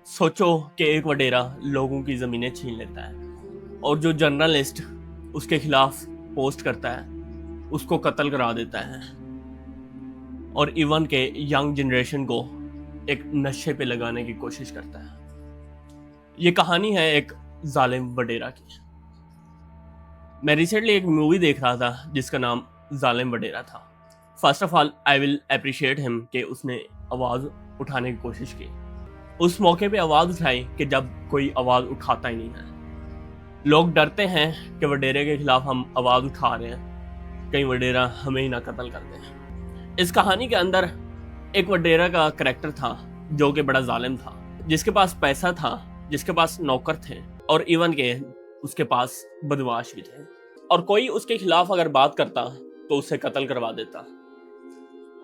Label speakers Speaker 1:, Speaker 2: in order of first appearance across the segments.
Speaker 1: सोचो कि एक वडेरा लोगों की ज़मीनें छीन लेता है और जो जर्नलिस्ट उसके खिलाफ पोस्ट करता है उसको कत्ल करा देता है और इवन के यंग जनरेशन को एक नशे पे लगाने की कोशिश करता है। ये कहानी है एक जालिम वडेरा की। मैं रिसेंटली एक मूवी देख रहा था जिसका नाम जालिम वडेरा था। First of all I will appreciate him कि उसने आवाज़ उठाने की कोशिश की। उस मौके पे आवाज़ उठाई कि जब कोई आवाज़ उठाता ही नहीं है। लोग डरते हैं कि वडेरे के खिलाफ हम आवाज़ उठा रहे हैं, कहीं वडेरा हमें ही ना कत्ल कर दे। इस कहानी के अंदर एक वडेरा का करैक्टर था जो कि बड़ा जालिम था, जिसके पास पैसा था, जिसके पास नौकर थे और इवन के उसके पास बदमाश भी थे। और कोई उसके खिलाफ अगर बात करता तो उसे कत्ल करवा देता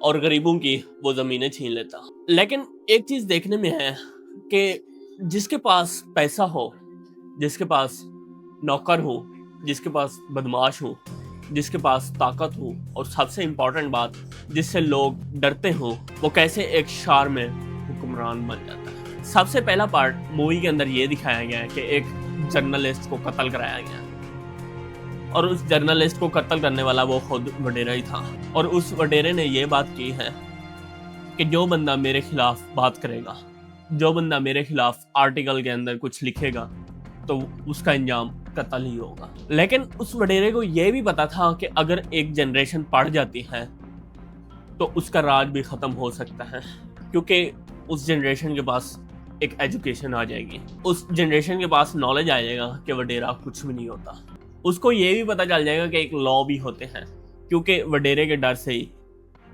Speaker 1: और गरीबों की वो ज़मीनें छीन लेता। लेकिन एक चीज़ देखने में है कि जिसके पास पैसा हो, जिसके पास नौकर हो, जिसके पास बदमाश हो, जिसके पास ताकत हो और सबसे इम्पोर्टेंट बात जिससे लोग डरते हो, वो कैसे एक शार में हुक्मरान बन जाता है। सबसे पहला पार्ट मूवी के अंदर ये दिखाया गया है कि एक जर्नलिस्ट को कत्ल कराया गया और उस जर्नलिस्ट को कत्ल करने वाला वो खुद वडेरा ही था। और उस वडेरे ने ये बात की है कि जो बंदा मेरे खिलाफ बात करेगा, जो बंदा मेरे खिलाफ आर्टिकल के अंदर कुछ लिखेगा तो उसका अंजाम कत्ल ही होगा। लेकिन उस वडेरे को यह भी पता था कि अगर एक जनरेशन पढ़ जाती है तो उसका राज भी ख़त्म हो सकता है, क्योंकि उस जनरेशन के पास एक एजुकेशन आ जाएगी, उस जनरेशन के पास नॉलेज आ जाएगा कि वडेरा कुछ भी नहीं होता। उसको ये भी पता चल जाएगा कि एक लॉ भी होते हैं, क्योंकि वडेरे के डर से ही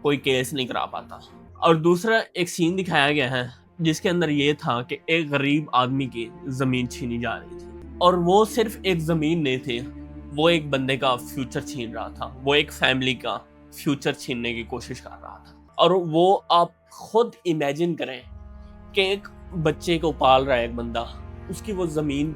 Speaker 1: कोई केस नहीं करा पाता। और दूसरा एक सीन दिखाया गया है जिसके अंदर ये था कि एक गरीब आदमी की ज़मीन छीनी जा रही थी और वो सिर्फ एक ज़मीन नहीं थी, वो एक बंदे का फ्यूचर छीन रहा था, वो एक फैमिली का फ्यूचर छीनने की कोशिश कर रहा था। और वो आप खुद इमेजिन करें कि एक बच्चे को पाल रहा है एक बंदा, उसकी वो ज़मीन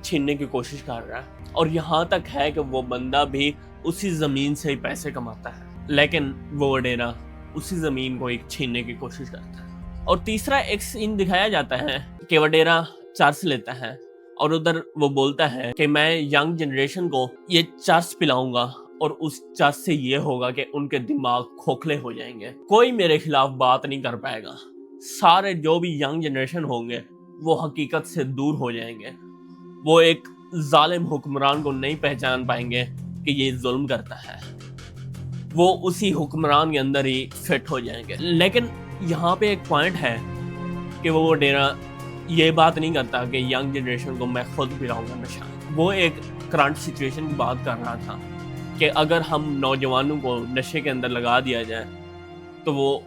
Speaker 1: छीनने की कोशिश कर रहा है और यहाँ तक है कि वो बंदा भी उसी ज़मीन से ही पैसे कमाता है, लेकिन वो वडेरा उसी ज़मीन को एक छीनने की कोशिश करता है। और तीसरा एक सीन दिखाया जाता है कि वडेरा चर्च लेता है और उधर वो बोलता है कि मैं यंग जनरेशन को ये चर्च पिलाऊंगा और उस चर्च से ये होगा कि उनके दिमाग खोखले हो जाएंगे, कोई मेरे खिलाफ बात नहीं कर पाएगा, सारे जो भी यंग जनरेशन होंगे वो हकीकत से दूर हो जाएंगे, वो एक जालिम हुक्मरान को नहीं पहचान पाएंगे कि ये जुल्म करता है, वो उसी हुक्मरान के अंदर ही फिट हो जाएंगे। लेकिन यहाँ पे एक पॉइंट है कि वो वडेरा ये बात नहीं करता कि यंग जनरेशन को मैं खुद पिलाऊंगा नशा। वो एक करंट सिचुएशन की बात कर रहा था कि अगर हम नौजवानों को नशे के अंदर लगा दिया जाए तो वो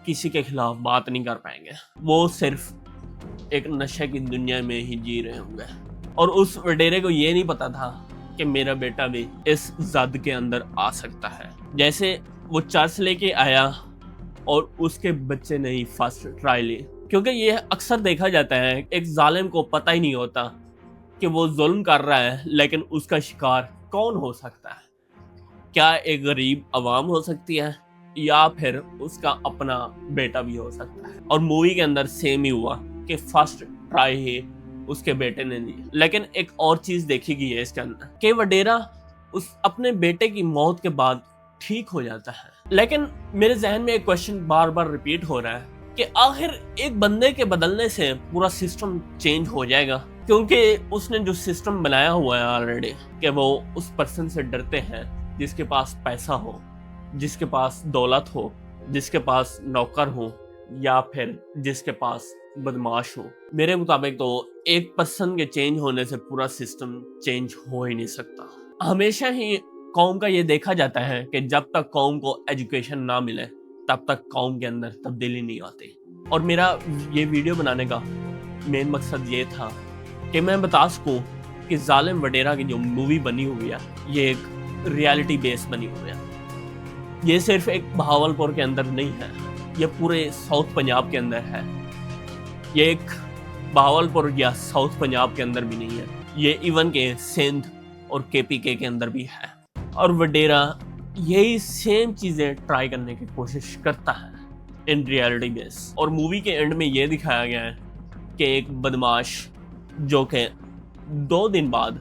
Speaker 1: किसी के खिलाफ बात नहीं कर पाएंगे, वो सिर्फ एक नशे की दुनिया में ही जी रहे होंगे। और उस वडेरे को ये नहीं पता था कि मेरा बेटा भी इस जद के अंदर आ सकता है। जैसे वो चर्च लेके आया और उसके बच्चे ने ही फर्स्ट ट्राई ली, क्योंकि ये अक्सर देखा जाता है एक जालिम को पता ही नहीं होता कि वो जुल्म कर रहा है, लेकिन उसका शिकार कौन हो सकता है। क्या एक गरीब आवाम हो सकती है या फिर उसका अपना बेटा भी हो सकता है। और मूवी के अंदर सेम ही हुआ कि फर्स्ट ट्राई ही उसके बेटे ने दी। लेकिन एक और चीज देखी गई है इसके अंदर कि वडेरा उस अपने बेटे की मौत के बाद ठीक हो जाता है। लेकिन मेरे जहन में एक क्वेश्चन बार बार रिपीट हो रहा है कि आखिर एक बंदे के बदलने से पूरा सिस्टम चेंज हो जाएगा, क्योंकि उसने जो सिस्टम बनाया हुआ है ऑलरेडी कि वो उस पर्सन से डरते हैं जिसके पास पैसा हो, जिसके पास दौलत हो, जिसके पास नौकर हो या फिर जिसके पास बदमाश हो। मेरे मुताबिक तो एक पर्सन के चेंज होने से पूरा सिस्टम चेंज हो ही नहीं सकता। हमेशा ही कौम का ये देखा जाता है कि जब तक कौम को एजुकेशन ना मिले तब तक कौम के अंदर तब्दीली नहीं आती। और मेरा ये वीडियो बनाने का मेन मकसद ये था कि मैं बता सकूं कि जालिम वडेरा की जो मूवी बनी हुई है ये एक रियलिटी बेस बनी हुई है। ये सिर्फ एक बहावलपुर के अंदर नहीं है, ये पूरे साउथ पंजाब के अंदर है। ये एक बहावलपुर या साउथ पंजाब के अंदर भी नहीं है, ये इवन के सिंध और KPK के अंदर भी है। और वडेरा यही सेम चीज़ें ट्राई करने की कोशिश करता है इन रियलिटी बेस। और मूवी के एंड में ये दिखाया गया है کہ ایک بدماش جو کہ 2 دن بعد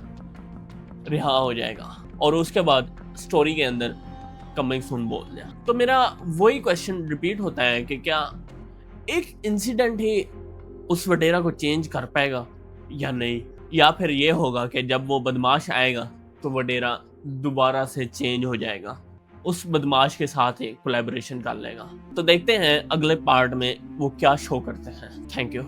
Speaker 1: رہا ہو جائے گا اور اس کے بعد سٹوری کے اندر کمنگ سون بول دیا. تو میرا وہی کویشچن ریپیٹ ہوتا ہے کہ کیا ایک انسیڈنٹ ہی اس وڈیرا کو چینج کر پائے گا یا نہیں, یا پھر یہ ہوگا کہ جب وہ بدماش آئے گا تو وڈیرا دوبارہ سے چینج ہو جائے گا, اس بدماش کے ساتھ ہی کولیبریشن کر لے گا. تو دیکھتے ہیں اگلے پارٹ میں وہ کیا شو کرتے ہیں. Thank you.